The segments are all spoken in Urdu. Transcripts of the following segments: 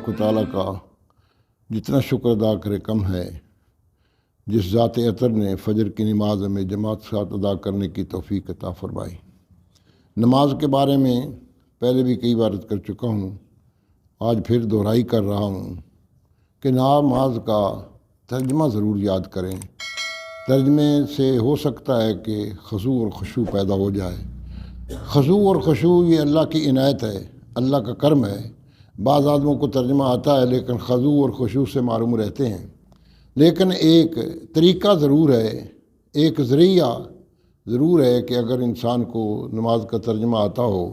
تبارک و تعالیٰ کا جتنا شکر ادا کرے کم ہے، جس ذات اطہر نے فجر کی نماز میں جماعت کے ساتھ ادا کرنے کی توفیق عطا فرمائی۔ نماز کے بارے میں پہلے بھی کئی بار کر چکا ہوں، آج پھر دہرائی کر رہا ہوں کہ نماز کا ترجمہ ضرور یاد کریں۔ ترجمے سے ہو سکتا ہے کہ خضوع اور خشوع پیدا ہو جائے۔ خضوع اور خشوع یہ اللہ کی عنایت ہے، اللہ کا کرم ہے۔ بعض آدموں کو ترجمہ آتا ہے لیکن خضوع اور خشوع سے معروم رہتے ہیں، لیکن ایک طریقہ ضرور ہے، ایک ذریعہ ضرور ہے کہ اگر انسان کو نماز کا ترجمہ آتا ہو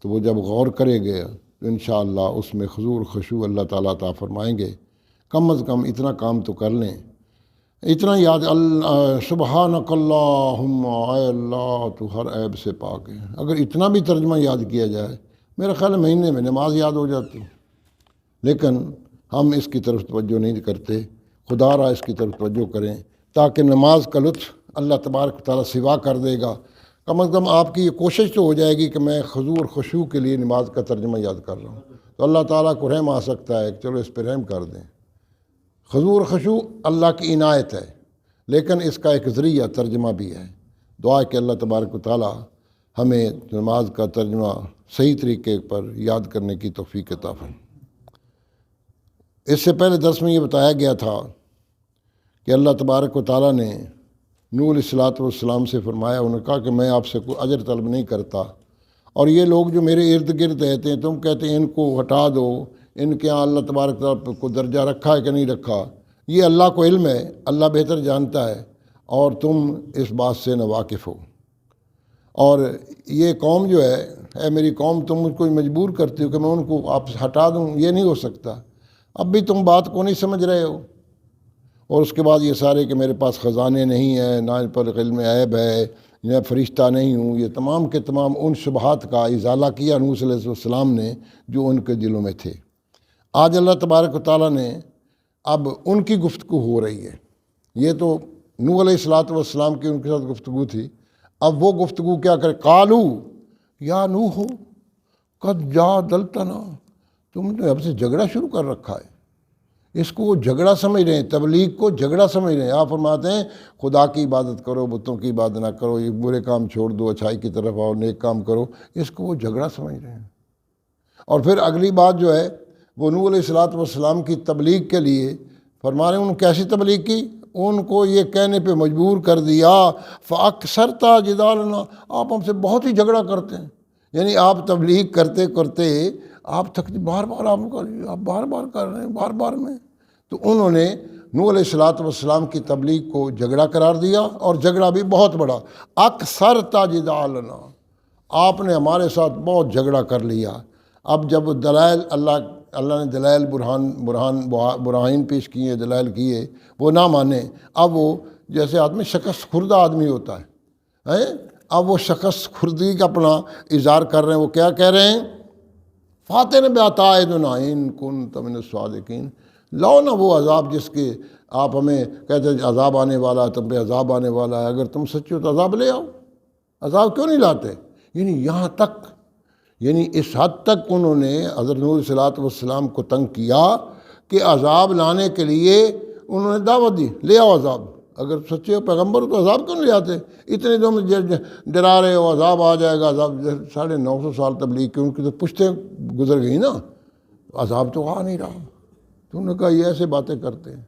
تو وہ جب غور کرے گا تو انشاءاللہ اس میں خضوع اور خشوع اللہ تعالیٰ عطا فرمائیں گے۔ کم از کم اتنا کام تو کر لیں، اتنا یاد سبحانک اللہم، اے اللہ تو ہر عیب سے پاک ہے۔ اگر اتنا بھی ترجمہ یاد کیا جائے میرا خیال ہے مہینے میں نماز یاد ہو جاتی، لیکن ہم اس کی طرف توجہ نہیں کرتے۔ خدا را اس کی طرف توجہ کریں تاکہ نماز کا لطف اللہ تبارک تعالیٰ سوا کر دے گا۔ کم از کم آپ کی یہ کوشش تو ہو جائے گی کہ میں خضوع اور خشوع کے لیے نماز کا ترجمہ یاد کر رہا ہوں، تو اللہ تعالیٰ کو رحم آ سکتا ہے کہ چلو اس پہ رحم کر دیں۔ خضوع اور خشوع اللہ کی عنایت ہے، لیکن اس کا ایک ذریعہ ترجمہ بھی ہے۔ دعا ہے کہ اللہ تبارک و تعالیٰ ہمیں نماز کا ترجمہ صحیح طریقے پر یاد کرنے کی توفیق عطا فرمائے۔ اس سے پہلے درس میں یہ بتایا گیا تھا کہ اللہ تبارک و تعالیٰ نے نوح علیہ السلام سے فرمایا، انہوں نے کہا کہ میں آپ سے کوئی اجر طلب نہیں کرتا، اور یہ لوگ جو میرے ارد گرد رہتے ہیں تم کہتے ہیں ان کو ہٹا دو، ان کے یہاں اللہ تبارک تعالیٰ کو درجہ رکھا ہے کہ نہیں رکھا، یہ اللہ کو علم ہے، اللہ بہتر جانتا ہے، اور تم اس بات سے ناواقف ہو۔ اور یہ قوم جو ہے، اے میری قوم تم مجھ کو مجبور کرتی ہو کہ میں ان کو آپ ہٹا دوں، یہ نہیں ہو سکتا، اب بھی تم بات کو نہیں سمجھ رہے ہو۔ اور اس کے بعد یہ سارے کہ میرے پاس خزانے نہیں ہیں، نہ ان پر علم عیب ہے، میں فرشتہ نہیں ہوں، یہ تمام کے تمام ان شبہات کا ازالہ کیا نوح علیہ السلام نے جو ان کے دلوں میں تھے۔ آج اللہ تبارک و تعالیٰ نے اب ان کی گفتگو ہو رہی ہے، یہ تو نوح علیہ السلام کی ان کے ساتھ گفتگو تھی، اب وہ گفتگو کیا کرے، قالو یا نوح قد جادلتنا، تم نے اب سے جھگڑا شروع کر رکھا ہے۔ اس کو وہ جھگڑا سمجھ رہے ہیں، تبلیغ کو جھگڑا سمجھ رہے ہیں۔ آپ فرماتے ہیں خدا کی عبادت کرو، بتوں کی عبادت نہ کرو، یہ برے کام چھوڑ دو، اچھائی کی طرف آؤ، نیک کام کرو، اس کو وہ جھگڑا سمجھ رہے ہیں۔ اور پھر اگلی بات جو ہے وہ نوح علیہ السلام کی تبلیغ کے لیے فرما رہے ہیں، انہوں نے کیسی تبلیغ کی، ان کو یہ کہنے پہ مجبور کر دیا فَأَكْثَرْتَ جِدَالَنَا، آپ ہم سے بہت ہی جھگڑا کرتے ہیں، یعنی آپ تبلیغ کرتے کرتے آپ تک بار بار آپ بار بار کر رہے ہیں، بار بار میں، تو انہوں نے نوح علیہ السلام کی تبلیغ کو جھگڑا قرار دیا، اور جھگڑا بھی بہت بڑا۔ اکثرت جدالنا، آپ نے ہمارے ساتھ بہت جھگڑا کر لیا۔ اب جب دلائل اللہ نے دلائل براہین پیش کیے، دلائل کیے، وہ نہ مانے، اب وہ جیسے آدمی شکست خوردہ آدمی ہوتا ہے، اب وہ شکست خوردگی کا اپنا اظہار کر رہے ہیں۔ وہ کیا کہہ رہے ہیں، فاتن بعطائدنا ان کنت من الصادقین، لاؤ نا وہ عذاب جس کے آپ ہمیں کہتے ہیں عذاب آنے والا ہے، تم پہ عذاب آنے والا ہے، اگر تم سچے ہو تو عذاب لے آؤ، عذاب کیوں نہیں لاتے؟ یعنی یہاں تک، یعنی اس حد تک انہوں نے حضرت نوح علیہ السلام کو تنگ کیا کہ عذاب لانے کے لیے انہوں نے دعوت دی، لے آؤ عذاب، اگر سچے ہو پیغمبر ہو تو عذاب کیوں نہیں لاتے؟ اتنے تم ڈرا رہے ہو عذاب آ جائے گا، عذاب 950 سال تبلیغ کی ان کی تو پشتیں گزر گئی نا، عذاب تو آ نہیں رہا۔ تو انہوں نے کہا یہ ایسے باتیں کرتے ہیں،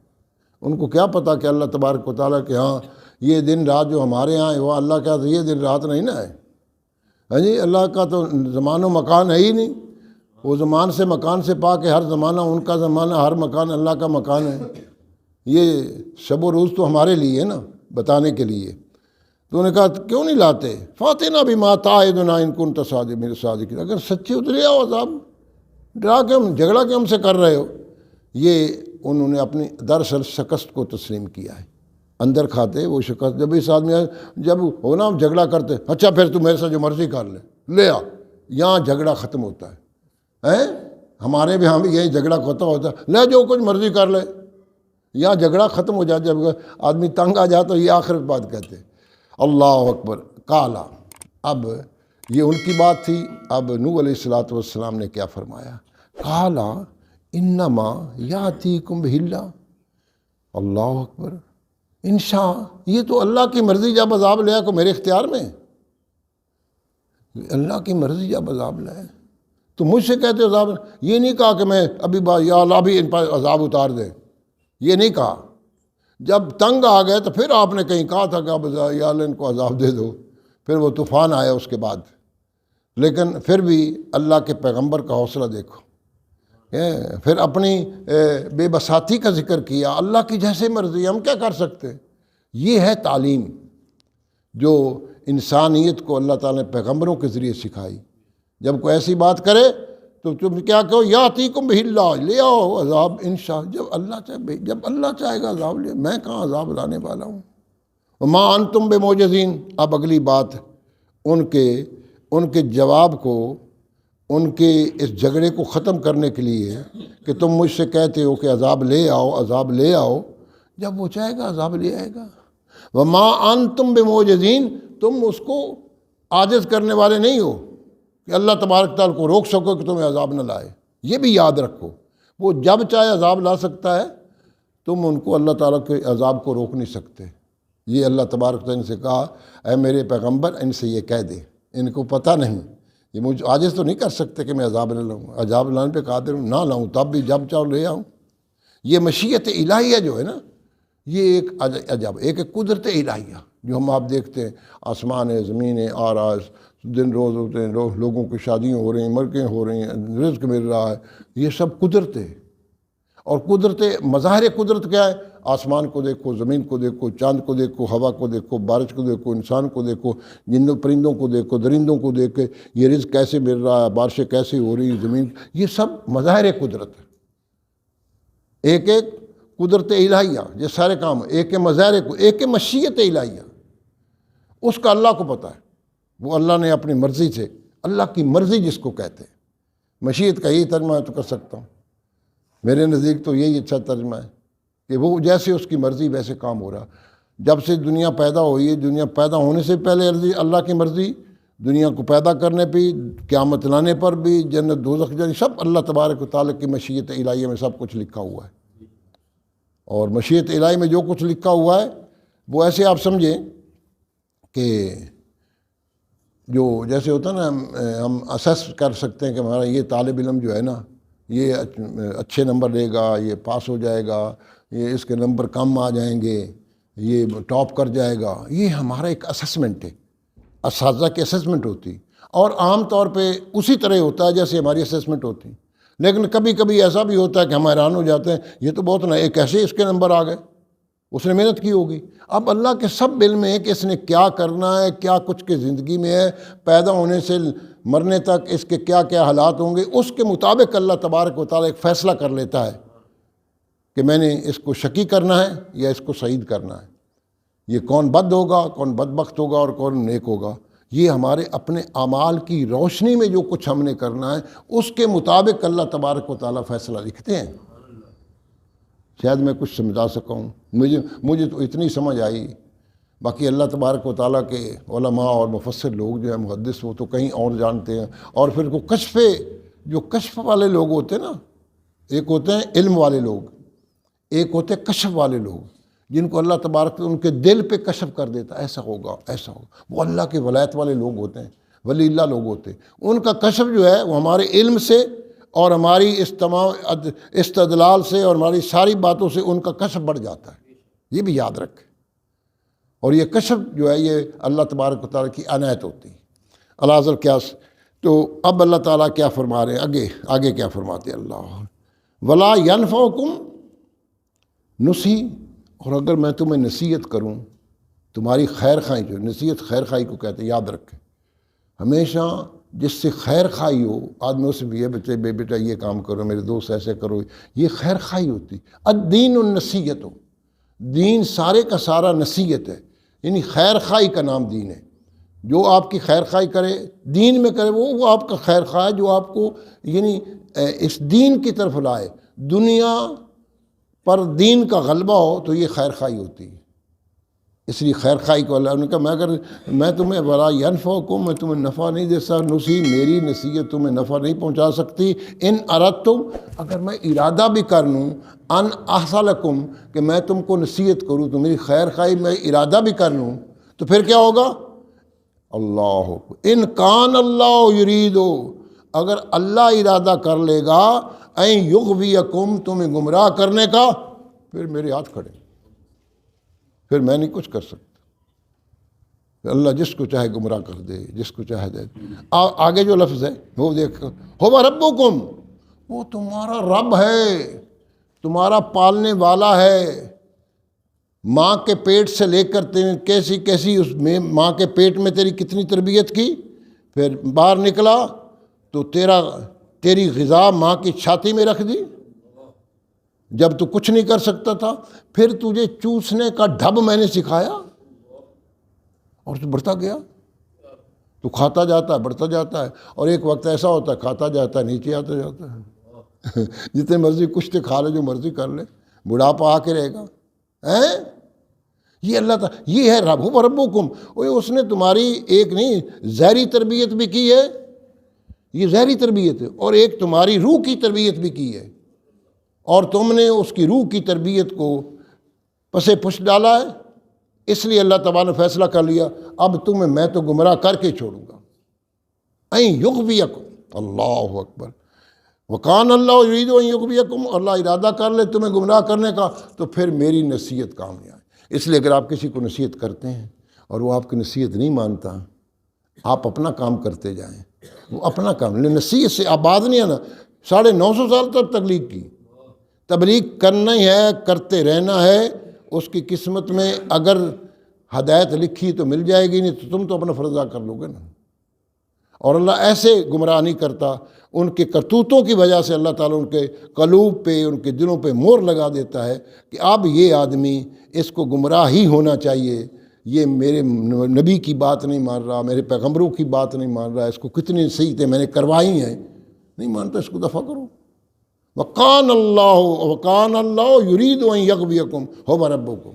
ان کو کیا پتا کہ اللہ تبارک و تعالیٰ کے ہاں یہ دن رات جو ہمارے ہاں ہے وہ اللہ کا یہ دن رات نہیں نا ہے، ہاں جی، اللہ کا تو زمان و مکان ہے ہی نہیں، وہ زمان سے مکان سے پاک ہے، ہر زمانہ ان کا زمانہ، ہر مکان اللہ کا مکان ہے، یہ شب و روز تو ہمارے لیے ہے نا، بتانے کے لیے۔ تو انہوں نے کہا کیوں نہیں لاتے، فاتنا بما تعدنا ان کنت صادقین، اگر سچے اترے آؤ عذاب، ڈرا کے ہم جھگڑا کے ہم سے کر رہے ہو۔ یہ انہوں نے اپنی دراصل شکست کو تسلیم کیا ہے، اندر کھاتے وہ شکست، جب اس آدمی جب ہو نا ہم جھگڑا کرتے، اچھا پھر تو میرے سے جو مرضی کر لے آ، یہاں جھگڑا ختم ہوتا ہے، ہمارے بھی ہاں بھی یہی جھگڑا ختم ہوتا ہے، لے جو کچھ مرضی کر لے، یہاں جھگڑا ختم ہو جاتا، جب آدمی تنگ آ جاتا یہ آخر بات کہتے ہیں۔ اللہ اکبر، کالا، اب یہ ان کی بات تھی، اب نوح علیہ السلام نے کیا فرمایا، کالا انما یاتیکم بہ اللہ، اللہ اکبر، انشاء، یہ تو اللہ کی مرضی جب عذاب لے کو میرے اختیار میں، اللہ کی مرضی جب عذاب لائے تو مجھ سے کہتے عذاب، یہ نہیں کہا کہ میں ابھی یا اللہ بھی ان پر عذاب اتار دے، یہ نہیں کہا۔ جب تنگ آ گئے تو پھر آپ نے کہیں کہا تھا کہ اب یا اللہ ان کو عذاب دے دو، پھر وہ طوفان آیا اس کے بعد۔ لیکن پھر بھی اللہ کے پیغمبر کا حوصلہ دیکھو، پھر اپنی بے بساطی کا ذکر کیا، اللہ کی جیسے مرضی، ہم کیا کر سکتے۔ یہ ہے تعلیم جو انسانیت کو اللہ تعالیٰ نے پیغمبروں کے ذریعے سکھائی۔ جب کوئی ایسی بات کرے تو تم کیا کہو، یاتیکم بہ اللہ، لے آؤ عذاب انشاء، جب اللہ چاہے گا عذاب لے، میں کہاں عذاب لانے والا ہوں۔ وما انتم بمعجزین، اب اگلی بات ان کے جواب کو، ان کے اس جھگڑے کو ختم کرنے کے لیے کہ تم مجھ سے کہتے ہو کہ عذاب لے آؤ، عذاب لے آؤ، جب وہ چاہے گا عذاب لے آئے گا۔ وما انتم بمعجزین، تم اس کو عاجز کرنے والے نہیں ہو کہ اللہ تبارک تعالیٰ کو روک سکو کہ تمہیں عذاب نہ لائے۔ یہ بھی یاد رکھو، وہ جب چاہے عذاب لا سکتا ہے، تم ان کو اللہ تعالیٰ کے عذاب کو روک نہیں سکتے۔ یہ اللہ تبارک تعالیٰ سے کہا، اے میرے پیغمبر ان سے یہ کہہ دے، ان کو پتہ نہیں، یہ مجھ عاجز تو نہیں کر سکتے کہ میں عذاب نہ لاؤں، عذاب لانے پہ قادر ہوں، نہ لاؤں تب بھی جب چاہو لے آؤں۔ یہ مشیت الہیہ جو ہے نا، یہ ایک عجب، ایک قدرت الہیہ جو ہم آپ دیکھتے ہیں، آسمان ہے، زمین ہے، آراز، دن روز ہوتے ہیں، لوگوں کی شادیاں ہو رہی ہیں، مرگیں ہو رہی ہیں، رزق مل رہا ہے، یہ سب قدرت ہے۔ اور قدرت، مظاہر قدرت کیا ہے؟ آسمان کو دیکھو، زمین کو دیکھو، چاند کو دیکھو، ہوا کو دیکھو، بارش کو دیکھو، انسان کو دیکھو، جنوں پرندوں کو دیکھو، درندوں کو دیکھ کے یہ رزق کیسے مل رہا ہے، بارشیں کیسے ہو رہی ہیں، زمین، یہ سب مظاہر قدرت ہے۔ ایک ایک قدرت الہیہ، یہ سارے کام، ایک مظاہر کو، ایک مشیت الہیہ، اس کا اللہ کو پتہ ہے۔ وہ اللہ نے اپنی مرضی سے، اللہ کی مرضی جس کو کہتے ہیں، مشیت کا یہی ترجمہ ہے تو کر سکتا ہوں، میرے نزدیک تو یہی اچھا ترجمہ ہے کہ وہ جیسے اس کی مرضی ویسے کام ہو رہا۔ جب سے دنیا پیدا ہوئی ہے، دنیا پیدا ہونے سے پہلے اللہ کی مرضی، دنیا کو پیدا کرنے پہ، قیامت لانے پر بھی، جنت دوزخ جاری، سب اللہ تبارک و تعالیٰ کی مشیت الہیہ میں سب کچھ لکھا ہوا ہے۔ اور مشیت الہی میں جو کچھ لکھا ہوا ہے وہ ایسے آپ سمجھیں کہ جو جیسے ہوتا ہے نا، ہم اسیس کر سکتے ہیں کہ ہمارا یہ طالب علم جو ہے نا، یہ اچھے نمبر لے گا، یہ پاس ہو جائے گا، یہ اس کے نمبر کم آ جائیں گے، یہ ٹاپ کر جائے گا، یہ ہمارا ایک اسسمنٹ ہے، اساتذہ کی اسسمنٹ ہوتی، اور عام طور پہ اسی طرح ہوتا ہے جیسے ہماری اسسمنٹ ہوتی۔ لیکن کبھی کبھی ایسا بھی ہوتا ہے کہ ہم حیران ہو جاتے ہیں، یہ تو بہت نہ کیسے اس کے نمبر آ گئے، اس نے محنت کی ہوگی۔ اب اللہ کے سب علم ہے کہ اس نے کیا کرنا ہے، کیا کچھ کی زندگی میں ہے، پیدا ہونے سے مرنے تک اس کے کیا کیا حالات ہوں گے، اس کے مطابق اللہ تبارک و تعالیٰ ایک فیصلہ کر لیتا ہے کہ میں نے اس کو شقی کرنا ہے یا اس کو سعید کرنا ہے، یہ کون بد ہوگا، کون بدبخت ہوگا اور کون نیک ہوگا۔ یہ ہمارے اپنے اعمال کی روشنی میں جو کچھ ہم نے کرنا ہے اس کے مطابق اللہ تبارک و تعالیٰ فیصلہ لکھتے ہیں۔ شاید میں کچھ سمجھا سکا ہوں، مجھے تو اتنی سمجھ آئی، باقی اللہ تبارک و تعالیٰ کے علماء اور مفسر لوگ جو ہیں، محدث، وہ تو کہیں اور جانتے ہیں۔ اور پھر وہ جو کشف والے لوگ ہوتے ہیں نا، ایک ہوتے ہیں علم والے لوگ، ایک ہوتے ہیں کشف والے لوگ، جن کو اللہ تبارک ان کے دل پہ کشف کر دیتا، ایسا ہوگا ایسا ہوگا، وہ اللہ کے ولایت والے لوگ ہوتے ہیں، ولی اللہ لوگ ہوتے ہیں۔ ان کا کشف جو ہے وہ ہمارے علم سے اور ہماری اس تمام استدلال سے اور ہماری ساری باتوں سے ان کا کشف بڑھ جاتا ہے، یہ بھی یاد رکھیں۔ اور یہ کشف جو ہے یہ اللہ تبارک و تعالیٰ کی عنایت ہوتی ہے۔ الحاصل کیا، تو اب اللہ تعالیٰ کیا فرما رہے ہیں، آگے کیا فرماتے ہیں اللہ، ولا ینفعکم نصحی، اور اگر میں تمہیں نصیحت کروں، تمہاری خیر خواہی، جو نصیحت خیر خواہی کو کہتے ہیں، یاد رکھیں، ہمیشہ جس سے خیر خواہی ہو، آدمی اسے بھی ہے بیٹا یہ کام کرو، میرے دوست ایسے کرو، یہ خیر خواہی ہوتی۔ الدین النصیحت، دین سارے کا سارا نصیحت ہے، یعنی خیر خواہی کا نام دین ہے۔ جو آپ کی خیر خواہی کرے، دین میں کرے، وہ آپ کا خیر خواہ ہے، جو آپ کو یعنی اس دین کی طرف لائے، دنیا پر دین کا غلبہ ہو تو یہ خیر خواہی ہوتی ہے۔ اس لیے خیر خواہی کو اللہ نے کہا میں تمہیں ولا ینفعکم، میں تمہیں نفع نہیں دے سکتا، نصیحت میری نصیحت تمہیں نفع نہیں پہنچا سکتی، ان اردتم، اگر میں ارادہ بھی کر لوں، ان احصلکم، کہ میں تم کو نصیحت کروں، تو میری خیر خواہی میں ارادہ بھی کر لوں، تو پھر کیا ہوگا؟ اللہ ان کان اللہ یریدو، اگر اللہ ارادہ کر لے گا این یغویکم، تمہیں گمراہ کرنے کا، پھر میرے ہاتھ کھڑے، پھر میں نہیں کچھ کر سکتا۔ اللہ جس کو چاہے گمراہ کر دے، جس کو چاہے دے۔ آگے جو لفظ ہے وہ دیکھ، ہو ربکم، وہ تمہارا رب ہے، تمہارا پالنے والا ہے۔ ماں کے پیٹ سے لے کر کیسی اس میں ماں کے پیٹ میں تیری کتنی تربیت کی، پھر باہر نکلا تو تیری غذا ماں کی چھاتی میں رکھ دی جب تو کچھ نہیں کر سکتا تھا، پھر تجھے چوسنے کا ڈھب میں نے سکھایا اور تو بڑھتا گیا، تو کھاتا جاتا ہے، بڑھتا جاتا ہے، اور ایک وقت ایسا ہوتا ہے کھاتا جاتا ہے نیچے آتا جاتا ہے جتنے مرضی کچھ تو کھا لے، جو مرضی کر لے، بڑھاپا آ کے رہے گا۔ یہ اللہ تعالیٰ، یہ ہے رب ہو ربکم، اس نے تمہاری ایک نہیں ظاہری تربیت بھی کی ہے، یہ ظاہری تربیت ہے، اور ایک تمہاری روح کی تربیت بھی کی ہے، اور تم نے اس کی روح کی تربیت کو پسے پش ڈالا ہے، اس لیے اللہ تعالیٰ نے فیصلہ کر لیا اب تمہیں میں تو گمراہ کر کے چھوڑوں گا۔ این یغویکم، اللہ اکبر، وکان اللہ یرید ان یغویکم، اللہ ارادہ کر لے تمہیں گمراہ کرنے کا تو پھر میری نصیحت کام نہیں آئے۔ اس لیے اگر آپ کسی کو نصیحت کرتے ہیں اور وہ آپ کی نصیحت نہیں مانتا، آپ اپنا کام کرتے جائیں، وہ اپنا کام، نصیحت سے آباد نہیں آنا۔ 950 سال تک تبلیغ کرنا ہی ہے، کرتے رہنا ہے، اس کی قسمت میں اگر ہدایت لکھی تو مل جائے گی، نہیں تو تم تو اپنا فرض ادا کر لو گے نا۔ اور اللہ ایسے گمراہ نہیں کرتا، ان کے کرتوتوں کی وجہ سے اللہ تعالیٰ ان کے قلوب پہ، ان کے دلوں پہ مہر لگا دیتا ہے کہ اب یہ آدمی، اس کو گمراہ ہی ہونا چاہیے، یہ میرے نبی کی بات نہیں مان رہا، میرے پیغمبروں کی بات نہیں مان رہا، اس کو کتنی نصیحتیں میں نے کروائی ہیں، نہیں مانتا، اس کو دفع کرو۔ وکان اللہ یرید ان یغویکم ہو ربکم،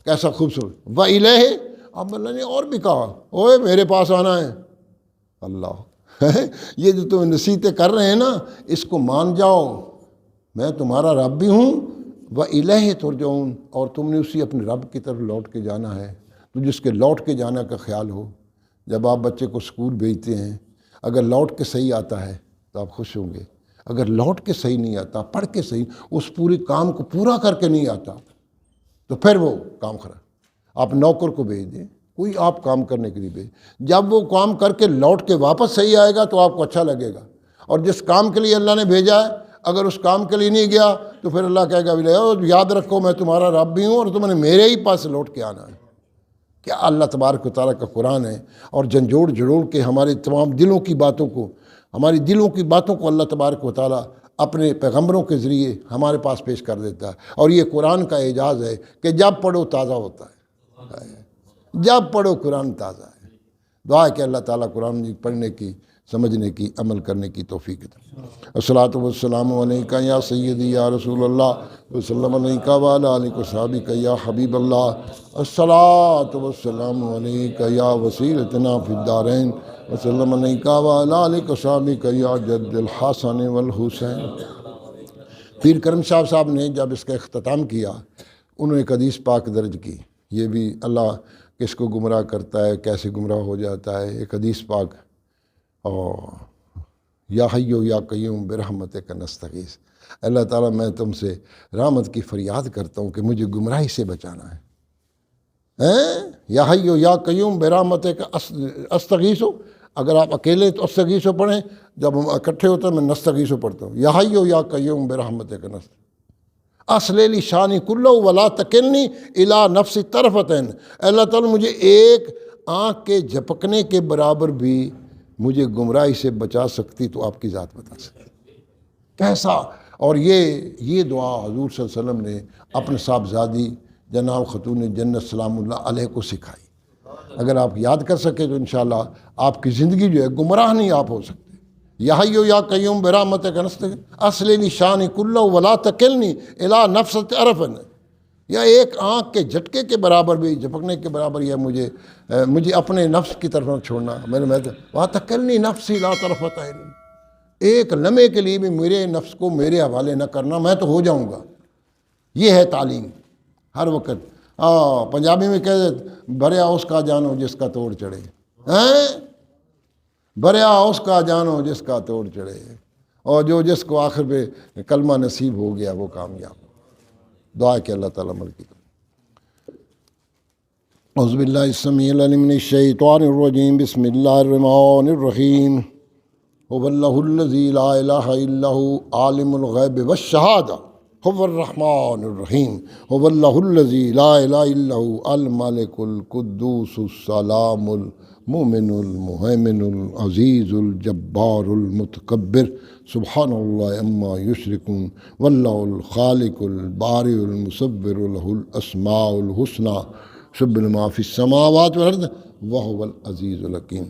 کیسا خوبصورت۔ وَإِلَيْهِ، اب اللہ نے اور بھی کہا، اوے میرے پاس آنا ہے۔ اللہ یہ جو تم نصیحتیں کر رہے ہیں نا، اس کو مان جاؤ، میں تمہارا رب بھی ہوں، وَإِلَيْهِ ترجعون، اور تم نے اسی اپنے رب کی طرف لوٹ کے جانا ہے۔ تو جس کے لوٹ کے جانا کا خیال ہو، جب آپ بچے کو اسکول بھیجتے ہیں، اگر لوٹ کے صحیح آتا ہے تو آپ خوش ہوں گے، اگر لوٹ کے صحیح نہیں آتا، پڑھ کے صحیح، اس پورے کام کو پورا کر کے نہیں آتا، تو پھر وہ کام خراب۔ آپ نوکر کو بھیج دیں، کوئی آپ کام کرنے کے لیے بھیج، جب وہ کام کر کے لوٹ کے واپس صحیح آئے گا تو آپ کو اچھا لگے گا، اور جس کام کے لیے اللہ نے بھیجا ہے اگر اس کام کے لیے نہیں گیا تو پھر اللہ کہے گا یاد رکھو میں تمہارا رب بھی ہوں اور تم نے میرے ہی پاس لوٹ کے آنا ہے۔ کیا اللہ تبارک و تعالیٰ کا قرآن ہے، اور جھنجھوڑ جڑوڑ کے ہمارے تمام دلوں کی باتوں کو، ہماری دلوں کی باتوں کو اللہ تبارک و تعالیٰ اپنے پیغمبروں کے ذریعے ہمارے پاس پیش کر دیتا ہے، اور یہ قرآن کا اعجاز ہے کہ جب پڑھو تازہ ہوتا ہے، جب پڑھو قرآن تازہ ہے۔ دعا ہے کہ اللہ تعالیٰ قرآن پڑھنے کی، سمجھنے کی، عمل کرنے کی توفیق دے۔ الصلاۃ والسلام علیکہ یا سیدی یا رسول اللہ وسلم علیکہ وعلی آلہ وصحبہ یا حبیب اللہ، الصلاۃ والسلام علیکہ یا وسیلتنا فی الدارین وسلم علیکہ وعلی آلہ وصحبہ یا جد الحسن والحسین۔ پیر کرم صاحب نے جب اس کا اختتام کیا، انہوں نے ایک حدیث پاک درج کی، یہ بھی اللہ کس کو گمراہ کرتا ہے، کیسے گمراہ ہو جاتا ہے، ایک حدیث پاک، اور یا حیو یا قیوم برحمتک نستغیث، اللہ تعالیٰ میں تم سے رحمت کی فریاد کرتا ہوں کہ مجھے گمراہی سے بچانا ہے۔ یا حیو یا قیوم برحمتک استغیث، اگر آپ اکیلے تو استغیث پڑھیں، جب ہم اکٹھے ہوتے ہیں میں نستغیث پڑھتا ہوں، یا حیو یا قیوم برحمتک نستغیث، اصلی شانی کلو ولا تکلنی الی نفسی طرفتین، اللہ تعالیٰ مجھے ایک آنکھ کے جھپکنے کے برابر بھی مجھے گمراہی سے بچا سکتی تو آپ کی ذات بتا سکتی کیسا۔ اور یہ دعا حضور صلی اللہ علیہ وسلم نے اپنے صاحبزادی جناب خاتون جنت سلام اللہ علیہ کو سکھائی، اگر آپ یاد کر سکے تو انشاءاللہ آپ کی زندگی جو ہے گمراہ نہیں آپ ہو سکتے۔ یا حیو یا قیوم برحمتک نستغیث اصلی شان کلہ ولا تکلنی الی نفس طرفین، یا ایک آنکھ کے جھٹکے کے برابر بھی، جھپکنے کے برابر یہ مجھے اپنے نفس کی طرف نہ چھوڑنا۔ وہاں تک کرنی نفسی لا طرفت عین، ایک لمحے کے لیے بھی میرے نفس کو میرے حوالے نہ کرنا، میں تو ہو جاؤں گا۔ یہ ہے تعلیم ہر وقت۔ پنجابی میں کہہ بھریا اس کا جانو جس کا توڑ چڑھے، بھریا اس کا جانو جس کا توڑ چڑھے، اور جس کو آخر پہ کلمہ نصیب ہو گیا وہ کامیاب۔ دعا کہ اللہ تعالیٰ عمل کی۔ اعوذ باللہ السمیع العلیم من الشیطان الرجیم، بسم اللہ الرحمن الرحیم۔ هو اللہ الذی لا الہ الا هو عالم الغیب والشہادہ هو الرحمن الرحیم۔ هو اللہ الذی لا الہ الا هو الملک القدوس السلام المؤمن المہیمن العزیز الجبار المتکبر، سبحان اللہ عما یشرکون، واللہ الخالق البارئ المصور، لہ الاسماء الحسنی، یسبح ما فی السماوات والارض وہو العزیز الحکیم۔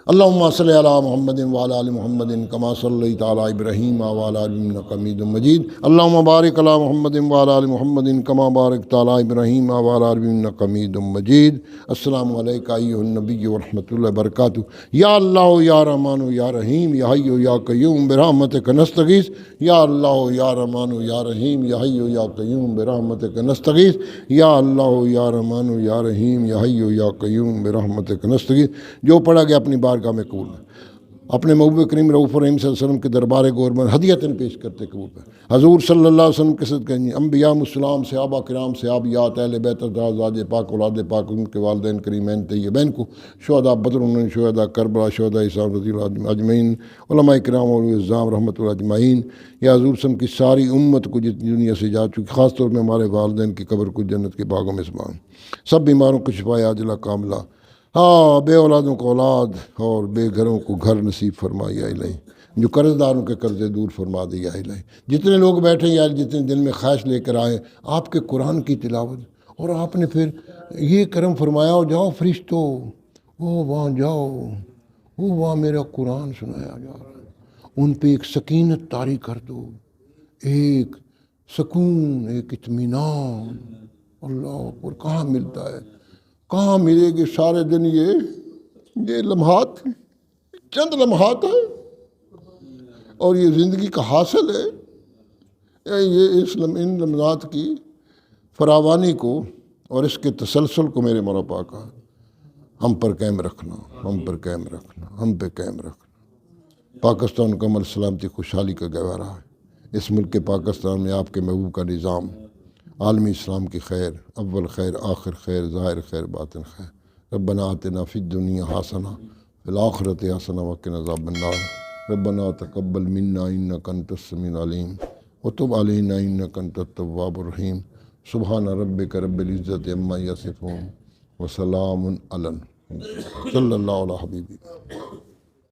اللہم صلی علی محمد وعلی آل محمد کما صلیت علی ابراہیم وعلی آل ابراہیم انک حمید مجید۔ اللہم بارک علی محمد وعلی آل محمد کما بارکت علی ابراہیم وعلی آل ابراہیم انک حمید مجید۔ السلام علیکہ ایھا النبی ورحمۃ اللہ وبرکاتہ۔ یا اللہ یا رحمان یا رحیم یا حی یا قیوم برحمتک نستغیث۔ یا اللہ یا رحمان یا رحیم یا حی یا قیوم برحمتک نستغیث۔ یا اللہ یا رحمان یا رحیم یا حی یا قیوم برحمتک نستغیث۔ جو پڑھا گیا اپنی بارگاہ میں قبول ہے، اپنے محبوب کریم رؤوف الرحیم صلی اللہ علیہ وسلم کے دربار گورمن ہدیتاً پیش کرتے قبول ہے۔ حضور صلی اللہ علیہ وسلم کے صدقہ انبیاء السلام، صحابہ کرام، صحابیات، اہل بیت ازواج پاک، اولاد پاک، ان کے والدین کریمین طیبین کو، شہداء بدر، شہداء کربلا، شہداء اسلام رضی اللہ اجمعین، علماء کرام اور اعظام رحمۃ اللہ اجمعین، یا حضور صلی اللہ علیہ وسلم کی ساری امت کو جتنی دنیا سے جا چکی، خاص طور پہ ہمارے والدین کی قبر کو جنت کے باغوں میں سبحان، سب بیماروں کو شفائے عاجلہ کاملہ، بے اولادوں کو اولاد اور بے گھروں کو گھر نصیب فرمائی یا الہی، جو قرض داروں کے قرضے دور فرما دے یا الہی۔ جتنے لوگ بیٹھے یا جتنے دل میں خواہش لے کر آئے آپ کے قرآن کی تلاوت، اور آپ نے پھر یہ کرم فرمایا، جاؤ فرشتوں، وہاں جاؤ، وہاں میرا قرآن سنایا جا رہا ہے، ان پہ ایک سکینت طاری کر دو، ایک سکون، ایک اطمینان۔ اللہ اکبر، کہاں ملتا ہے، کہاں ملے گی سارے دن یہ لمحات، چند لمحات ہیں، اور یہ زندگی کا حاصل ہے۔ یہ ان لمحات کی فراوانی کو اور اس کے تسلسل کو میرے مولا پاک ہم پر قائم رکھنا، ہم پر قائم رکھنا، ہم پہ قائم رکھنا۔ پاکستان کو امن، سلامتی، خوشحالی کا گہوارہ ہے۔ اس ملک پاکستان میں آپ کے محبوب کا نظام، عالمی اسلام کی خیر، اول خیر، آخر خیر، ظاہر خیر، باطن خیر۔ ربنا آتنا فی الدنیا حسنہ فی الآخرۃ حسنہ وقنا عذاب النار۔ ربنا تقبل منا انک انت السمیع العلیم وتب علینا انک انت التواب الرحیم۔ سبحان ربک رب العزۃ عما یصفون وسلام علی صلی اللہ علیہ حبیبی۔